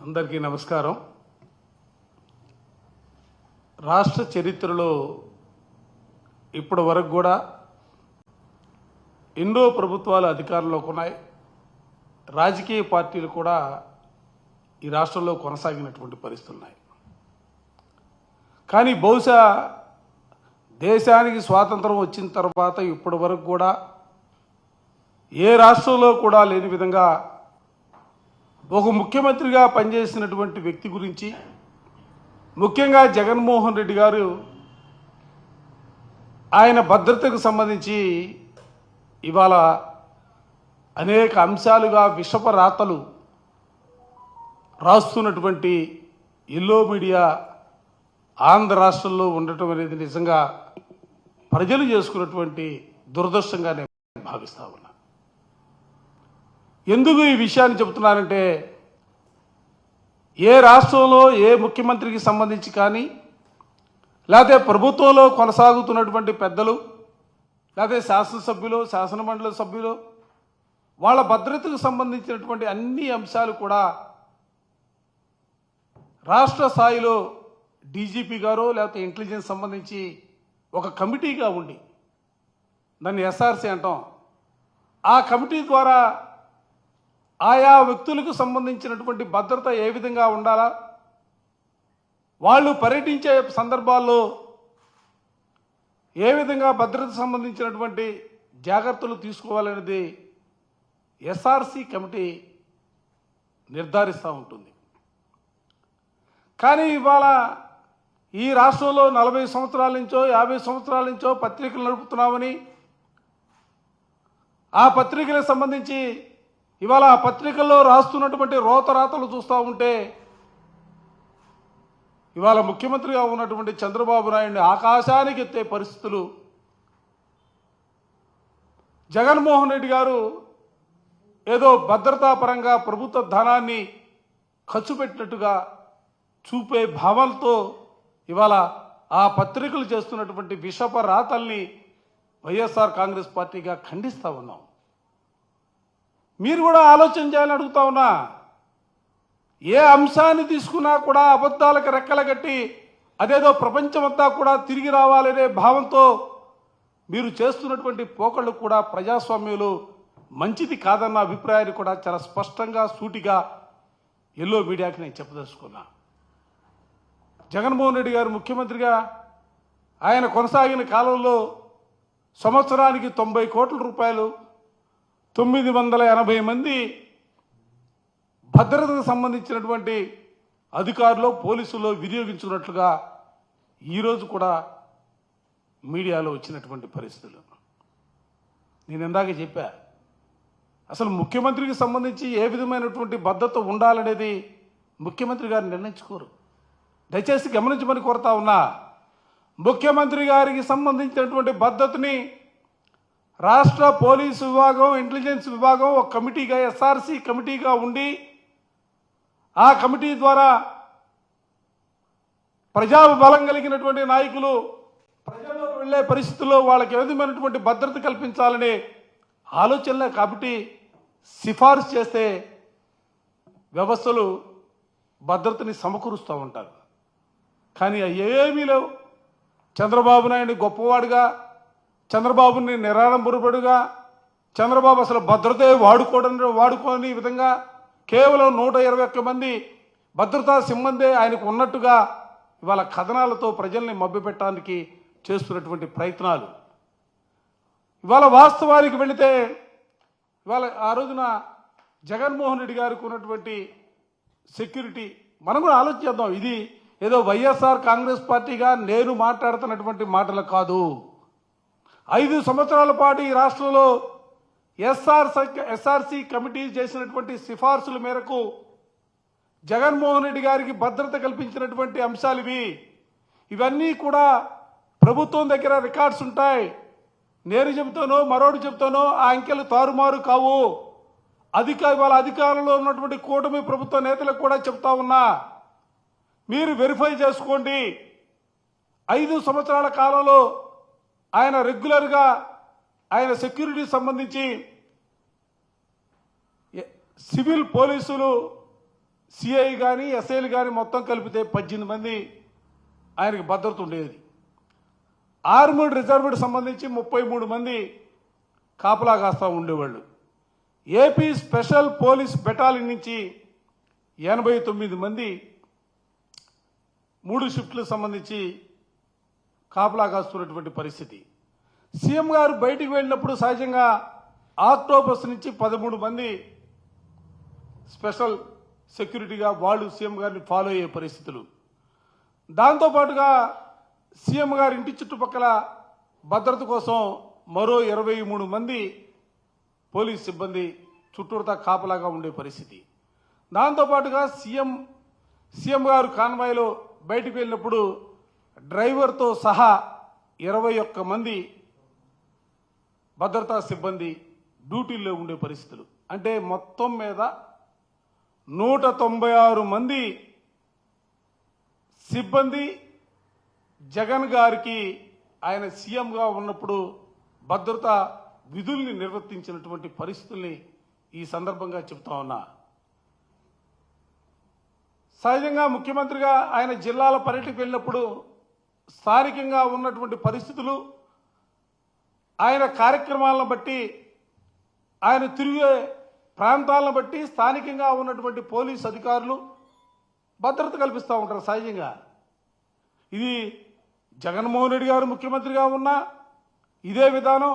అందరికీ నమస్కారం. రాష్ట్ర చరిత్రలో ఇప్పటి వరకు కూడా ఎన్నో ప్రభుత్వాలు అధికారంలోకి ఉన్నాయి. రాజకీయ పార్టీలు కూడా ఈ రాష్ట్రంలో కొనసాగినటువంటి పరిస్థితులు ఉన్నాయి. కానీ బహుశా దేశానికి స్వాతంత్రం వచ్చిన తర్వాత ఇప్పటి వరకు కూడా ఏ రాష్ట్రంలో కూడా లేని విధంగా ఒక ముఖ్యమంత్రిగా పనిచేసినటువంటి వ్యక్తి గురించి, ముఖ్యంగా జగన్మోహన్ రెడ్డి గారు ఆయన భద్రతకు సంబంధించి ఇవాళ అనేక అంశాలుగా విషప రాతలు రాస్తున్నటువంటి ఎల్లో మీడియా ఆంధ్ర రాష్ట్రంలో ఉండటం అనేది నిజంగా ప్రజలు చేసుకున్నటువంటి దురదృష్టంగా నేను భావిస్తా ఉన్నా. ఎందుకు ఈ విషయాన్ని చెబుతున్నానంటే, ఏ రాష్ట్రంలో ఏ ముఖ్యమంత్రికి సంబంధించి కానీ, లేకపోతే ప్రభుత్వంలో కొనసాగుతున్నటువంటి పెద్దలు, లేకపోతే శాసనసభ్యులు, శాసనమండలి సభ్యులు, వాళ్ళ భద్రతకు సంబంధించినటువంటి అన్ని అంశాలు కూడా రాష్ట్ర స్థాయిలో డీజీపీ గారు లేకపోతే ఇంటెలిజెన్స్ సంబంధించి ఒక కమిటీగా ఉండి, దాన్ని ఎస్ఆర్సీ అంటాం, ఆ కమిటీ ద్వారా ఆయా వ్యక్తులకు సంబంధించినటువంటి భద్రత ఏ విధంగా ఉండాలా, వాళ్ళు పర్యటించే సందర్భాల్లో ఏ విధంగా భద్రత సంబంధించినటువంటి జాగ్రత్తలు తీసుకోవాలనేది ఎస్ఆర్సీ కమిటీ నిర్ధారిస్తూ ఉంటుంది. కానీ ఇవాళ ఈ రాష్ట్రంలో 40 సంవత్సరాల నుంచో 50 సంవత్సరాల నుంచో పత్రికలు నడుపుతున్నామని, ఆ పత్రికలకు సంబంధించి ఇవాళ ఆ పత్రికల్లో రాస్తున్నటువంటి రోతరాతలు చూస్తూ ఉంటే, ఇవాళ ముఖ్యమంత్రిగా ఉన్నటువంటి చంద్రబాబు నాయుడిని ఆకాశానికి ఎత్తే పరిస్థితులు, జగన్మోహన్ రెడ్డి గారు ఏదో భద్రతాపరంగా ప్రభుత్వ ధనాన్ని ఖర్చు పెట్టినట్టుగా చూపే భావాలతో ఇవాళ ఆ పత్రికలు చేస్తున్నటువంటి విషప రాతల్ని వైఎస్ఆర్ కాంగ్రెస్ పార్టీగా ఖండిస్తూ ఉన్నాం. మీరు కూడా ఆలోచన చేయాలని అడుగుతా ఉన్నా. ఏ అంశాన్ని తీసుకున్నా కూడా అబద్ధాలకు రెక్కలు కట్టి అదేదో ప్రపంచమంతా కూడా తిరిగి రావాలనే భావంతో మీరు చేస్తున్నటువంటి పోకళ్ళు కూడా ప్రజాస్వామ్యంలో మంచిది కాదన్న అభిప్రాయాన్ని కూడా చాలా స్పష్టంగా సూటిగా ఎల్లో మీడియాకి నేను చెప్పదలుచుకున్నా. జగన్మోహన్ రెడ్డి గారు ముఖ్యమంత్రిగా ఆయన కొనసాగిన కాలంలో సంవత్సరానికి 90 కోట్ల రూపాయలు 980 మంది భద్రతకు సంబంధించినటువంటి అధికారులు, పోలీసులు వినియోగించుకున్నట్లుగా ఈరోజు కూడా మీడియాలో వచ్చినటువంటి పరిస్థితులు. నేను ఇందాక చెప్పా, అసలు ముఖ్యమంత్రికి సంబంధించి ఏ విధమైనటువంటి భద్రత ఉండాలనేది ముఖ్యమంత్రి గారు నిర్ణయించుకోరు. దయచేసి గమనించమని కోరుతా ఉన్నా. ముఖ్యమంత్రి గారికి సంబంధించినటువంటి భద్రతని రాష్ట్ర పోలీసు విభాగం, ఇంటెలిజెన్స్ విభాగం ఒక కమిటీగా, ఎస్ఆర్సీ కమిటీగా ఉండి, ఆ కమిటీ ద్వారా ప్రజాబలం కలిగినటువంటి నాయకులు ప్రజల్లోకి వెళ్లే పరిస్థితుల్లో వాళ్ళకి ఏ విధమైనటువంటి భద్రత కల్పించాలనే ఆలోచనలే కాబట్టి సిఫార్సు చేస్తే వ్యవస్థలు భద్రతని సమకూరుస్తూ ఉంటారు. కానీ ఏమీ లేవు. చంద్రబాబు నాయుడు గొప్పవాడుగా, చంద్రబాబుని నిరాడంబరుడుగా, చంద్రబాబు అసలు భద్రతే వాడుకోని విధంగా కేవలం 121 మంది భద్రతా సిబ్బంది ఆయనకు ఉన్నట్టుగా ఇవాళ కథనాలతో ప్రజల్ని మభ్యపెట్టడానికి చేస్తున్నటువంటి ప్రయత్నాలు. ఇవాళ వాస్తవానికి వెళితే ఇవాళ ఆ రోజున జగన్మోహన్ రెడ్డి గారికి ఉన్నటువంటి సెక్యూరిటీ మనం కూడా ఆలోచిద్దాం. ఇది ఏదో వైఎస్ఆర్ కాంగ్రెస్ పార్టీగా నేను మాట్లాడుతున్నటువంటి మాటలు కాదు. 5 సంవత్సరాల పాటు ఈ రాష్ట్రంలో ఎస్ఆర్సీ కమిటీ చేసినటువంటి సిఫార్సుల మేరకు జగన్మోహన్ రెడ్డి గారికి భద్రత కల్పించినటువంటి అంశాలు ఇవన్నీ కూడా ప్రభుత్వం దగ్గర రికార్డ్స్ ఉంటాయి. నేను చెబుతానో మరోడు చెబుతానో ఆ అంకెలు తారుమారు కావు. ఇవాళ అధికారంలో ఉన్నటువంటి కూటమి ప్రభుత్వ నేతలకు కూడా చెప్తా ఉన్నా, మీరు వెరిఫై చేసుకోండి. 5 సంవత్సరాల కాలంలో ఆయన రెగ్యులర్గా ఆయన సెక్యూరిటీ సంబంధించి సివిల్ పోలీసులు సిఐ కానీ ఎస్ఐలు కానీ మొత్తం కలిపితే 18 మంది ఆయనకి భద్రత ఉండేది. ఆర్మడ్ రిజర్వ్డ్ సంబంధించి 33 మంది కాపలా కాస్తా ఉండేవాళ్ళు. ఏపీ స్పెషల్ పోలీస్ బెటాలియన్ నుంచి 89 మంది 3 షిఫ్ట్లకు సంబంధించి కాపలా కాస్తున్నటువంటి పరిస్థితి. సీఎం గారు బయటికి వెళ్ళినప్పుడు సహజంగా ఆక్టోపస్ నుంచి 13 మంది స్పెషల్ సెక్యూరిటీగా వాళ్ళు సీఎం గారిని ఫాలో అయ్యే పరిస్థితులు. దాంతోపాటుగా సీఎం గారి ఇంటి చుట్టుపక్కల భద్రత కోసం మరో 23 మంది పోలీస్ సిబ్బంది చుట్టూతా కాపలాగా ఉండే పరిస్థితి. దాంతోపాటుగా సీఎం గారు కాన్వాయ్లో బయటికి వెళ్ళినప్పుడు డ్రైవర్తో సహా 21 మంది భద్రతా సిబ్బంది డ్యూటీల్లో ఉండే పరిస్థితులు. అంటే మొత్తం మీద 196 మంది సిబ్బంది జగన్ గారికి ఆయన సీఎంగా ఉన్నప్పుడు భద్రతా విధుల్ని నిర్వర్తించినటువంటి పరిస్థితుల్ని ఈ సందర్భంగా చెప్తా ఉన్నా. సహజంగా ముఖ్యమంత్రిగా ఆయన జిల్లాల పర్యటనకు వెళ్ళినప్పుడు స్థానికంగా ఉన్నటువంటి పరిస్థితులు, ఆయన కార్యక్రమాలను బట్టి, ఆయన తిరిగే ప్రాంతాలను బట్టి స్థానికంగా ఉన్నటువంటి పోలీస్ అధికారులు భద్రత కల్పిస్తూ ఉంటారు సహజంగా. ఇది జగన్మోహన్ రెడ్డి గారు ముఖ్యమంత్రిగా ఉన్నా ఇదే విధానం,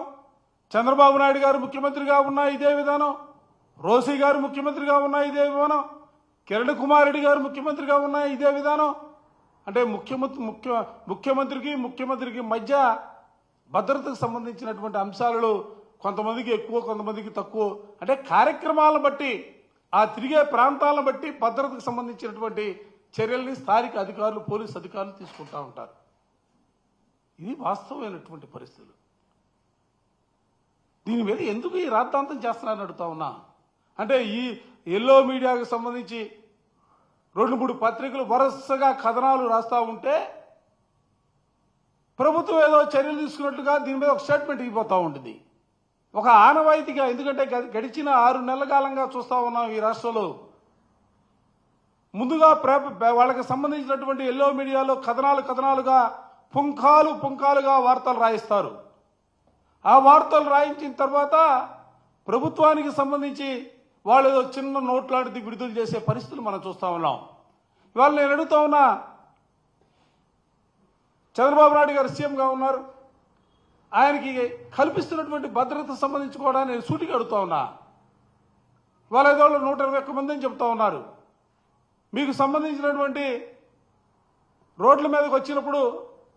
చంద్రబాబు నాయుడు గారు ముఖ్యమంత్రిగా ఉన్నా ఇదే విధానం, రోసీ గారు ముఖ్యమంత్రిగా ఉన్నా ఇదే విధానం, కిరణ్ కుమార్ రెడ్డి గారు ముఖ్యమంత్రిగా ఉన్నా ఇదే విధానం. అంటే ముఖ్యమంత్రికి మధ్య భద్రతకు సంబంధించినటువంటి అంశాలలో కొంతమందికి ఎక్కువ, కొంతమందికి తక్కువ, అంటే కార్యక్రమాలను బట్టి, ఆ తిరిగే ప్రాంతాలను బట్టి భద్రతకు సంబంధించినటువంటి చర్యల్ని స్థానిక అధికారులు, పోలీసు అధికారులు తీసుకుంటూ ఉంటారు. ఇది వాస్తవమైనటువంటి పరిస్థితులు. దీని మీద ఎందుకు ఈ రాద్ధాంతం చేస్తున్నారని అడుగుతా ఉన్నా. అంటే ఈ ఎల్లో మీడియాకు సంబంధించి 2-3 పత్రికలు వరుసగా కథనాలు రాస్తూ ఉంటే ప్రభుత్వం ఏదో చర్యలు తీసుకున్నట్టుగా దీని మీద ఒక స్టేట్మెంట్ ఇవ్వబోతూ ఉంటుంది. ఒక ఆనవాయితీగా, ఎందుకంటే గడిచిన 6 నెలల కాలంగా చూస్తూ ఉన్నాం ఈ రాష్ట్రంలో. ముందుగా వాళ్ళకి సంబంధించినటువంటి ఎల్లో మీడియాలో కథనాలుగా పుంఖాలుగా వార్తలు రాయిస్తారు. ఆ వార్తలు రాయించిన తర్వాత ప్రభుత్వానికి సంబంధించి వాళ్ళు ఏదో చిన్న నోట్ లాంటిది విడుదల చేసే పరిస్థితులు మనం చూస్తూ ఉన్నాం. ఇవాళ నేను అడుగుతా ఉన్నా, చంద్రబాబు నాయుడు గారు సీఎంగా ఉన్నారు, ఆయనకి కల్పిస్తున్నటువంటి భద్రత సంబంధించి కూడా నేను సూటిగా అడుగుతా ఉన్నా. వాళ్ళ ఏదో 121 మంది అని చెప్తా ఉన్నారు. మీకు సంబంధించినటువంటి రోడ్ల మీదకి వచ్చినప్పుడు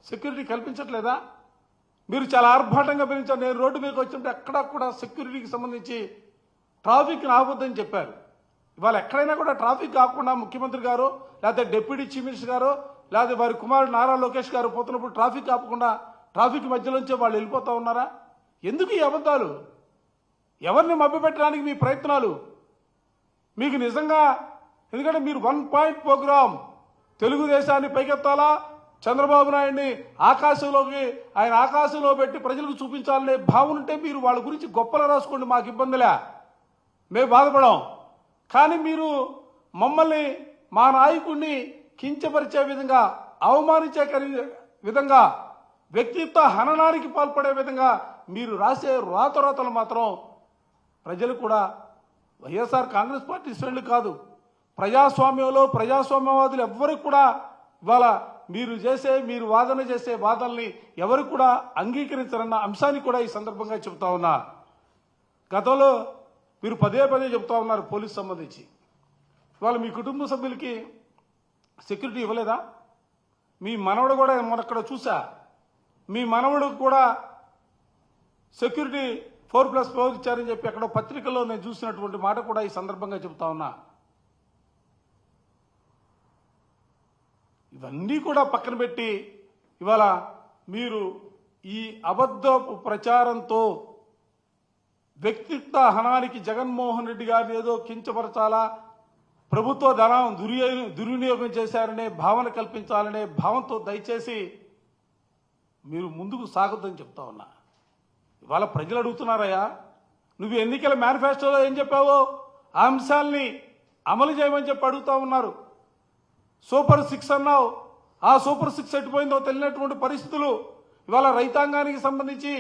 సెక్యూరిటీ కల్పించట్లేదా? మీరు చాలా ఆర్భాటంగా పెంచారు. నేను రోడ్డు మీదకి వచ్చినప్పుడు ఎక్కడా కూడా సెక్యూరిటీకి సంబంధించి ట్రాఫిక్ ఆపొద్దని చెప్పారు. ఇవాళ ఎక్కడైనా కూడా ట్రాఫిక్ కాకుండా ముఖ్యమంత్రి గారు, లేకపోతే డిప్యూటీ చీఫ్ మినిస్టర్ గారు, లేకపోతే వారి కుమారుడు నారా లోకేష్ గారు పోతున్నప్పుడు ట్రాఫిక్ ఆపకుండా ట్రాఫిక్ మధ్యలోంచే వాళ్ళు వెళ్ళిపోతూ ఉన్నారా? ఎందుకు ఈ అబద్ధాలు? ఎవరిని మభ్యపెట్టడానికి మీ ప్రయత్నాలు? మీకు నిజంగా, ఎందుకంటే మీరు 1 పాయింట్ ప్రోగ్రామ్ తెలుగుదేశాన్ని పైకెత్తాలా, చంద్రబాబు నాయుడిని ఆయన ఆకాశంలో పెట్టి ప్రజలకు చూపించాలనే భావన ఉంటే మీరు వాళ్ళ గురించి గొప్పలు రాసుకోండి, మాకు ఇబ్బందిలే, మేము బాధపడాం. కానీ మీరు మమ్మల్ని, మా నాయకుడిని కించపరిచే విధంగా, అవమానించే విధంగా, వ్యక్తిత్వ హననానికి పాల్పడే విధంగా మీరు రాసే రాతలు మాత్రం ప్రజలు కూడా వైఎస్ఆర్ కాంగ్రెస్ పార్టీ శ్రేణులు కాదు, ప్రజాస్వామ్యంలో ప్రజాస్వామ్యవాదులు ఎవ్వరికి కూడా ఇవాళ మీరు వాదన చేసే వాదనల్ని ఎవరు కూడా అంగీకరించారన్న అంశాన్ని కూడా ఈ సందర్భంగా చెప్తా ఉన్నా. గతంలో మీరు పదే చెప్తా ఉన్నారు పోలీసు సంబంధించి. ఇవాళ మీ కుటుంబ సభ్యులకి సెక్యూరిటీ ఇవ్వలేదా? మీ మనవడు కూడా మొన్నక్కడ చూసా, మీ మనవడు కూడా సెక్యూరిటీ 4+4 ఇచ్చారని చెప్పి ఎక్కడో పత్రికల్లో నేను చూసినటువంటి మాట కూడా ఈ సందర్భంగా చెప్తా ఉన్నా. ఇవన్నీ కూడా పక్కన పెట్టి ఇవాళ మీరు ఈ అబద్ధపు ప్రచారంతో వ్యక్తిత్వ హనానికి జగన్మోహన్ రెడ్డి గారిని ఏదో కించపరచాలా, ప్రభుత్వ ధనం దుర్వినియోగం చేశారనే భావన కల్పించాలనే భావంతో దయచేసి మీరు ముందుకు సాగొద్దని చెప్తా ఉన్నా. ఇవాళ ప్రజలు అడుగుతున్నారయ్యా, నువ్వు ఎన్నికల మేనిఫెస్టోలో ఏం చెప్పావో ఆ అంశాలని అమలు చేయమని చెప్పి అడుగుతా ఉన్నారు. సూపర్ 6 అన్నావు, ఆ సూపర్ 6 ఎట్టిపోయిందో తెలియనటువంటి పరిస్థితులు. ఇవాళ రైతాంగానికి సంబంధించి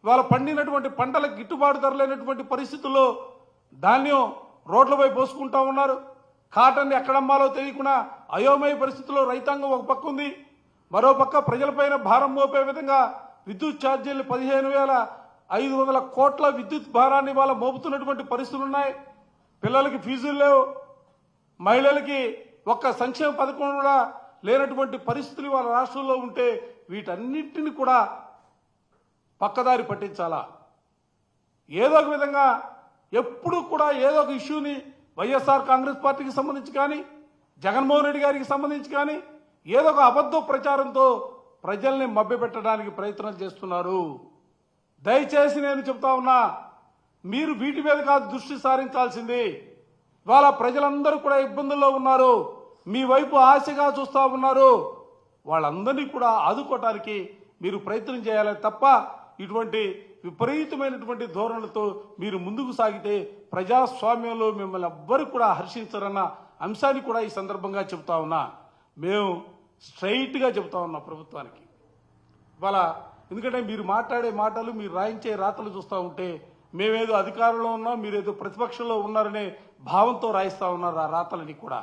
ఇవాళ పండినటువంటి పంటలకు గిట్టుబాటు ధర లేనటువంటి పరిస్థితుల్లో ధాన్యం రోడ్లపై పోసుకుంటా ఉన్నారు. కాటన్ ఎక్కడమ్మాలో తెలియకుండా అయోమయ పరిస్థితుల్లో రైతాంగం ఒక పక్క ఉంది. మరో పక్క ప్రజలపైన భారం మోపే విధంగా విద్యుత్ ఛార్జీలు 15,500 కోట్ల విద్యుత్ భారాన్ని ఇవాళ మోపుతున్నటువంటి పరిస్థితులు ఉన్నాయి. పిల్లలకి ఫీజులు లేవు, మహిళలకి ఒక్క సంక్షేమ పథకం కూడా లేనటువంటి పరిస్థితులు ఇవాళ రాష్ట్రంలో ఉంటే వీటన్నిటిని కూడా పక్కదారి పట్టించాలా? ఏదో ఒక విధంగా ఎప్పుడు కూడా ఏదో ఒక ఇష్యూని వైఎస్ఆర్ కాంగ్రెస్ పార్టీకి సంబంధించి కానీ జగన్మోహన్ రెడ్డి గారికి సంబంధించి కానీ ఏదో ఒక అబద్ధ ప్రచారంతో ప్రజల్ని మభ్యపెట్టడానికి ప్రయత్నం చేస్తున్నారు. దయచేసి నేను చెప్తా ఉన్నా, మీరు వీటి మీద కాదు దృష్టి సారించాల్సింది. ఇవాళ ప్రజలందరూ కూడా ఇబ్బందుల్లో ఉన్నారు, మీ వైపు ఆశగా చూస్తా ఉన్నారు. వాళ్ళందరినీ కూడా ఆదుకోవటానికి మీరు ప్రయత్నం చేయాలి తప్ప ఇటువంటి విపరీతమైనటువంటి ధోరణులతో మీరు ముందుకు సాగితే ప్రజాస్వామ్యంలో మిమ్మల్ని ఎవ్వరు కూడా హర్షించరన్న అంశాన్ని కూడా ఈ సందర్భంగా చెబుతా ఉన్నా. మేము స్ట్రైట్గా చెబుతా ఉన్నాం ప్రభుత్వానికి ఇవాళ. ఎందుకంటే మీరు మాట్లాడే మాటలు, మీరు రాయించే రాతలు చూస్తూ ఉంటే మేమేదో అధికారంలో ఉన్నాం, మీరేదో ప్రతిపక్షంలో ఉన్నారనే భావంతో రాయిస్తా ఉన్నారు ఆ రాతలని కూడా.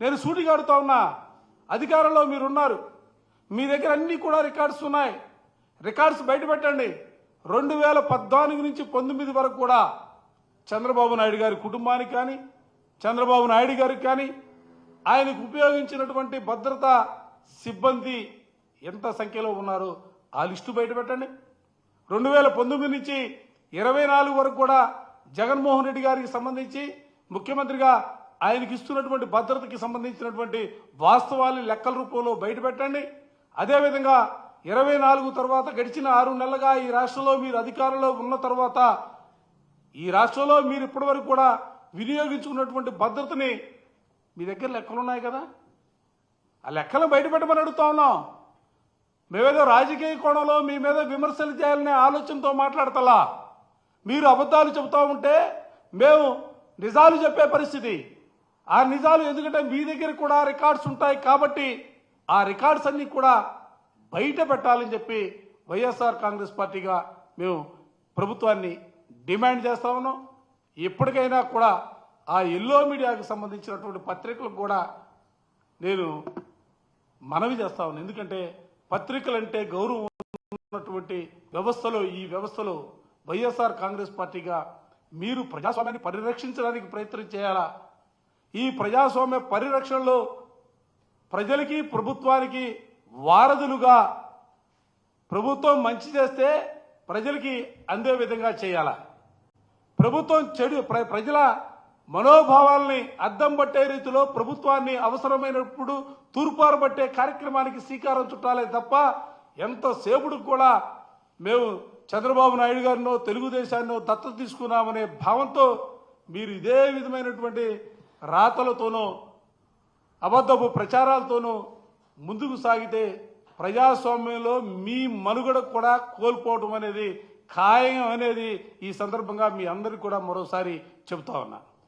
నేను సూటిగా అడుగుతా ఉన్నా, అధికారంలో మీరున్నారు, మీ దగ్గర అన్ని కూడా రికార్డ్స్ ఉన్నాయి. రికార్డ్స్ బయట పెట్టండి. 2014 నుంచి 19 వరకు కూడా చంద్రబాబు నాయుడు గారి కుటుంబానికి కానీ, చంద్రబాబు నాయుడు గారికి కానీ ఆయనకు ఉపయోగించినటువంటి భద్రతా సిబ్బంది ఎంత సంఖ్యలో ఉన్నారో ఆ లిస్టు బయట పెట్టండి. 2019 నుంచి 24 వరకు కూడా జగన్మోహన్ రెడ్డి గారికి సంబంధించి ముఖ్యమంత్రిగా ఆయనకి ఇస్తున్నటువంటి భద్రతకి సంబంధించినటువంటి వాస్తవాలు లెక్కల రూపంలో బయట పెట్టండి. అదేవిధంగా 24 తర్వాత గడిచిన 6 నెలలుగా ఈ రాష్ట్రంలో మీరు అధికారంలో ఉన్న తర్వాత ఈ రాష్ట్రంలో మీరు ఇప్పటి వరకు కూడా వినియోగించుకున్నటువంటి భద్రతని మీ దగ్గర లెక్కలు ఉన్నాయి కదా, ఆ లెక్కలు బయట పెట్టమని అడుగుతా ఉన్నాం. మేమేదో రాజకీయ కోణంలో మీ మీద విమర్శలు చేయాలనే ఆలోచనతో మాట్లాడతలా. మీరు అబద్ధాలు చెబుతూ ఉంటే మేము నిజాలు చెప్పే పరిస్థితి. ఆ నిజాలు ఎందుకంటే మీ దగ్గర కూడా రికార్డ్స్ ఉంటాయి కాబట్టి ఆ రికార్డ్స్ అన్ని కూడా బయట పెట్టాలని చెప్పి వైఎస్ఆర్ కాంగ్రెస్ పార్టీగా మేము ప్రభుత్వాన్ని డిమాండ్ చేస్తా ఉన్నాం. ఎప్పటికైనా కూడా ఆ ఎల్లో మీడియాకు సంబంధించినటువంటి పత్రికలకు కూడా నేను మనవి చేస్తా ఉన్నాను. ఎందుకంటే పత్రికలంటే గౌరవం ఉన్నటువంటి వ్యవస్థలో, ఈ వ్యవస్థలో వైఎస్ఆర్ కాంగ్రెస్ పార్టీగా మీరు ప్రజాస్వామ్యాన్ని పరిరక్షించడానికి ప్రయత్నం చేయాలా? ఈ ప్రజాస్వామ్య పరిరక్షణలో ప్రజలకి ప్రభుత్వానికి వారధులుగా ప్రభుత్వం మంచి చేస్తే ప్రజలకి అందే విధంగా చేయాలా? ప్రభుత్వం చెడు ప్రజల మనోభావాల్ని అద్దం పట్టే రీతిలో ప్రభుత్వాన్ని అవసరమైనప్పుడు తూర్పారు పట్టే కార్యక్రమానికి శ్రీకారం చుట్టాలే తప్ప ఎంతసేపుడు కూడా మేము చంద్రబాబు నాయుడు గారినో తెలుగుదేశాన్నో దత్తత తీసుకున్నామనే భావంతో మీరు ఇదే విధమైనటువంటి రాతలతోనో అబద్ధపు ప్రచారాలతోనూ ముందుకు సాగితే ప్రజాస్వామ్యంలో మీ మనుగడ కూడా కోల్పోవడం అనేది ఖాయం అనేది ఈ సందర్భంగా మీ అందరికీ కూడా మరోసారి చెబుతా ఉన్నా.